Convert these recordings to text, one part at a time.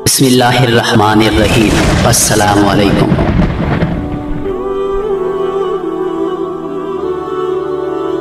بسم اللہ الرحمن الرحیم۔ السلام علیکم۔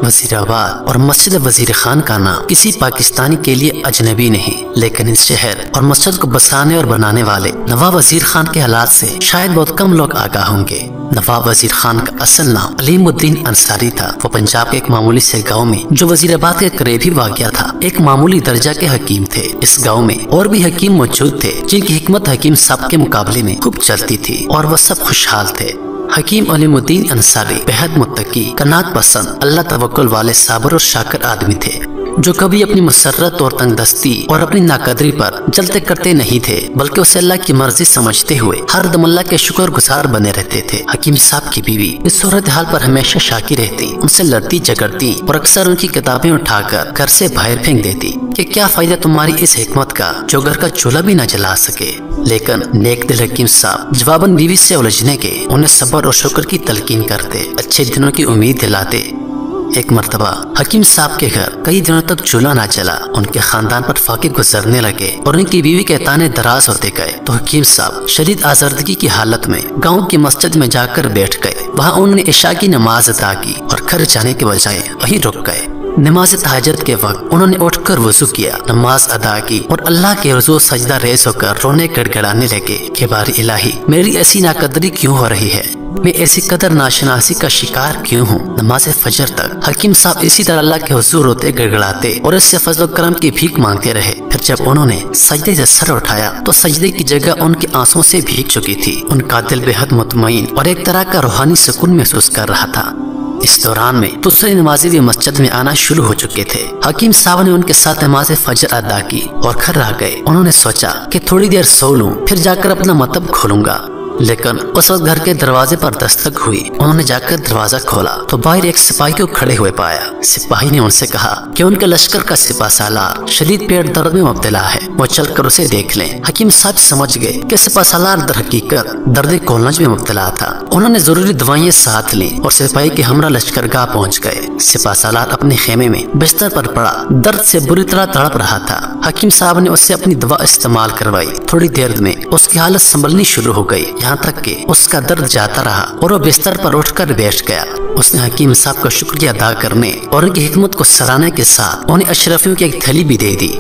وزیر آباد اور مسجد وزیر خان کا نام کسی پاکستانی کے لیے اجنبی نہیں، لیکن اس شہر اور مسجد کو بسانے اور بنانے والے نواب وزیر خان کے حالات سے شاید بہت کم لوگ آگاہ ہوں گے۔ نواب وزیر خان کا اصل نام علیم الدین انصاری تھا۔ وہ پنجاب کے ایک معمولی سے گاؤں میں جو وزیر آباد کے قریب ہی واقع تھا ایک معمولی درجہ کے حکیم تھے۔ اس گاؤں میں اور بھی حکیم موجود تھے جن کی حکمت حکیم صاحب کے مقابلے میں خوب چلتی تھی اور وہ سب خوشحال تھے۔ حکیم علیم الدین انصاری بہت متقی، قناعت پسند، اللہ توکل والے، صابر اور شاکر آدمی تھے جو کبھی اپنی مسرت اور تنگ دستی اور اپنی ناقدری پر جلتے کرتے نہیں تھے، بلکہ اسے اللہ کی مرضی سمجھتے ہوئے ہر دم اللہ کے شکر گزار بنے رہتے تھے۔ حکیم صاحب کی بیوی اس صورتحال پر ہمیشہ شاکی رہتی، ان سے لڑتی جھگڑتی اور اکثر ان کی کتابیں اٹھا کر گھر سے باہر پھینک دیتی کہ کیا فائدہ تمہاری اس حکمت کا جو گھر کا چولہا بھی نہ جلا سکے۔ لیکن نیک دل حکیم صاحب جواباً بیوی سے الجھنے کے انہیں صبر اور شکر کی تلقین کرتے، اچھے دنوں کی امید دلاتے۔ ایک مرتبہ حکیم صاحب کے گھر کئی دنوں تک چولہا نہ چلا، ان کے خاندان پر فاقے گزرنے لگے اور ان کی بیوی کے تانے دراز ہوتے گئے تو حکیم صاحب شدید آزردگی کی حالت میں گاؤں کی مسجد میں جا کر بیٹھ گئے۔ وہاں انہوں نے عشاء کی نماز ادا کی اور گھر جانے کے بجائے وہیں رک گئے۔ نماز تہجد کے وقت انہوں نے اٹھ کر وضو کیا، نماز ادا کی اور اللہ کے حضور سجدہ ریز ہو کر رونے گڑگڑانے لگے کہ باری الہی، میری ایسی ناقدری کیوں ہو رہی ہے، میں ایسی قدر ناشناسی کا شکار کیوں ہوں۔ نماز فجر تک حکیم صاحب اسی طرح اللہ کے حضور روتے گڑگڑاتے اور اس سے فضل و کرم کی بھیک مانگتے رہے۔ پھر جب انہوں نے سجدے سے سر اٹھایا تو سجدے کی جگہ ان کے آنسوں سے بھیگ چکی تھی۔ ان کا دل بے حد مطمئن اور ایک طرح کا روحانی سکون محسوس کر رہا تھا۔ اس دوران میں دوسرے نمازی بھی مسجد میں آنا شروع ہو چکے تھے۔ حکیم صاحب نے ان کے ساتھ نماز فجر ادا کی اور گھر آ گئے۔ انہوں نے سوچا کہ تھوڑی دیر سو لوں، پھر جا کر اپنا مطلب کھولوں گا، لیکن اس وقت گھر کے دروازے پر دستک ہوئی۔ انہوں نے جا کر دروازہ کھولا تو باہر ایک سپاہی کو کھڑے ہوئے پایا۔ سپاہی نے ان سے کہا کہ ان کے لشکر کا سپہ سالار شدید پیٹ درد میں مبتلا ہے، وہ چل کر اسے دیکھ لیں۔ حکیم صاحب سمجھ گئے کہ سپہ سالار در حقیقت درد کولنج میں مبتلا تھا۔ انہوں نے ضروری دوائیں ساتھ لیں اور سپاہی کے ہمراہ لشکر گاہ پہنچ گئے۔ سپہ سالار اپنے خیمے میں بستر پر پڑا درد سے بری طرح تڑپ رہا تھا۔ حکیم صاحب نے اس سے اپنی دوا استعمال کروائی۔ تھوڑی دیر میں اس کی حالت سنبھلنی شروع ہو گئی، یہاں تک کہ اس کا درد جاتا رہا اور وہ بستر پر اٹھ کر بیٹھ گیا۔ اس نے حکیم صاحب کا شکریہ ادا کرنے اور ان کی حکمت کو سراہنے کے ساتھ انہیں اشرفیوں کی ایک تھیلی بھی دے دی۔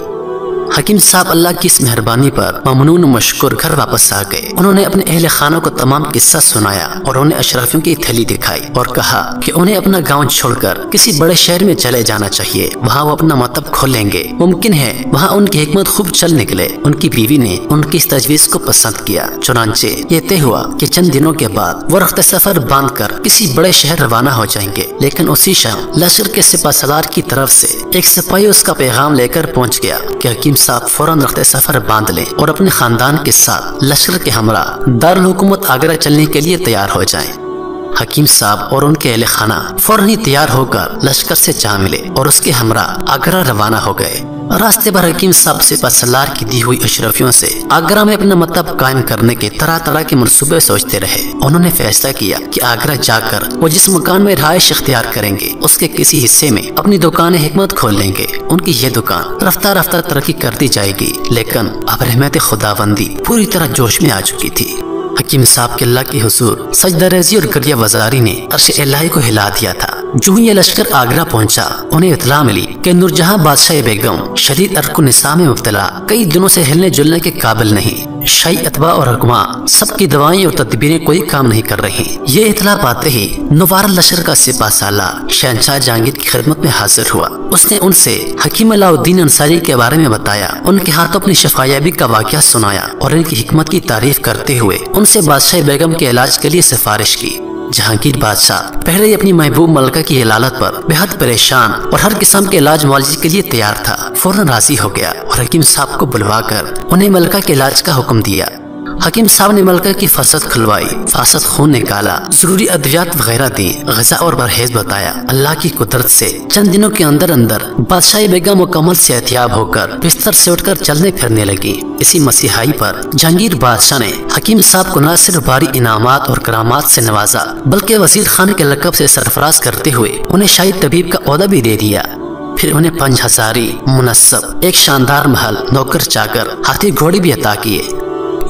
حکیم صاحب اللہ کی اس مہربانی پر ممنون و مشکور گھر واپس آ گئے۔ انہوں نے اپنے اہل خانہ کو تمام قصہ سنایا اور انہیں اشرفیوں کی تھیلی دکھائی اور کہا کہ انہیں اپنا گاؤں چھوڑ کر کسی بڑے شہر میں چلے جانا چاہیے، وہاں وہ اپنا مطلب کھولیں گے، ممکن ہے وہاں ان کی حکمت خوب چل نکلے۔ ان کی بیوی نے ان کی اس تجویز کو پسند کیا، چنانچہ یہ طے ہوا کہ چند دنوں کے بعد وہ رخت سفر باندھ کر کسی بڑے شہر روانہ ہو جائیں گے۔ لیکن اسی شام لشکر کے سپہ سالار کی طرف سے ایک سپاہی اس کا پیغام لے کر پہنچ گیا کہ حکیم صاحب فوراً رخت سفر باندھ لیں اور اپنے خاندان کے ساتھ لشکر کے ہمراہ دارالحکومت آگرہ چلنے کے لیے تیار ہو جائیں۔ حکیم صاحب اور ان کے اہل خانہ فوراً ہی تیار ہو کر لشکر سے جا ملے اور اس کے ہمراہ آگرہ روانہ ہو گئے۔ راستے پر حکیم صاحب سپہ سالار کی دی ہوئی اشرفیوں سے آگرہ میں اپنا مطلب قائم کرنے کے طرح طرح کے منصوبے سوچتے رہے۔ انہوں نے فیصلہ کیا کہ آگرہ جا کر وہ جس مکان میں رہائش اختیار کریں گے اس کے کسی حصے میں اپنی دکان حکمت کھول لیں گے۔ ان کی یہ دکان رفتہ رفتہ ترقی کرتی جائے گی، لیکن اب رحمت خداوندی پوری طرح جوش میں آ چکی تھی۔ حکیم صاحب کے اللہ کی حضور سجدہ ریزی اور گریہ وزاری نے عرش الہی کو ہلا دیا تھا۔ جو ہی یہ لشکر آگرہ پہنچا انہیں اطلاع ملی کہ نورجہاں بادشاہ بیگم شدید ارق و نساء میں مبتلا، کئی دنوں سے ہلنے جلنے کے قابل نہیں۔ شاہی اتباع اور حکماں سب کی دوائیں اور تدبیریں کوئی کام نہیں کر رہی۔ یہ اطلاع پاتے ہی نوار لشکر کا سپہ سالار شہنشاہ جہانگیر کی خدمت میں حاضر ہوا۔ اس نے ان سے حکیم علاء الدین انصاری کے بارے میں بتایا، ان کے ہاتھوں اپنی شفایابی کا واقعہ سنایا اور ان کی حکمت کی تعریف کرتے ہوئے ان سے بادشاہ بیگم کے علاج کے لیے سفارش کی۔ جہانگیر بادشاہ پہلے ہی اپنی محبوب ملکہ کی حالت پر بے حد پریشان اور ہر قسم کے علاج معالجے کے لیے تیار تھا۔ فوراً راضی ہو گیا اور حکیم صاحب کو بلوا کر انہیں ملکہ کے علاج کا حکم دیا۔ حکیم صاحب نے ملکہ کی فاسد کھلوائی، فاسد خون نکالا، ضروری ادویات وغیرہ دی، غذا اور پرہیز بتایا۔ اللہ کی قدرت سے چند دنوں کے اندر اندر بادشاہ بیگم مکمل صحتیاب ہو کر بستر سے اٹھ کر چلنے پھرنے لگی۔ اسی مسیحائی پر جہانگیر بادشاہ نے حکیم صاحب کو نہ صرف بھاری انعامات اور کرامات سے نوازا بلکہ وزیر خان کے لقب سے سرفراز کرتے ہوئے انہیں شاہی طبیب کا عہدہ بھی دے دیا۔ پھر انہیں 5 ہزاری منصب، ایک شاندار محل، نوکر چاکر، ہاتھی گھوڑے بھی عطا کیے۔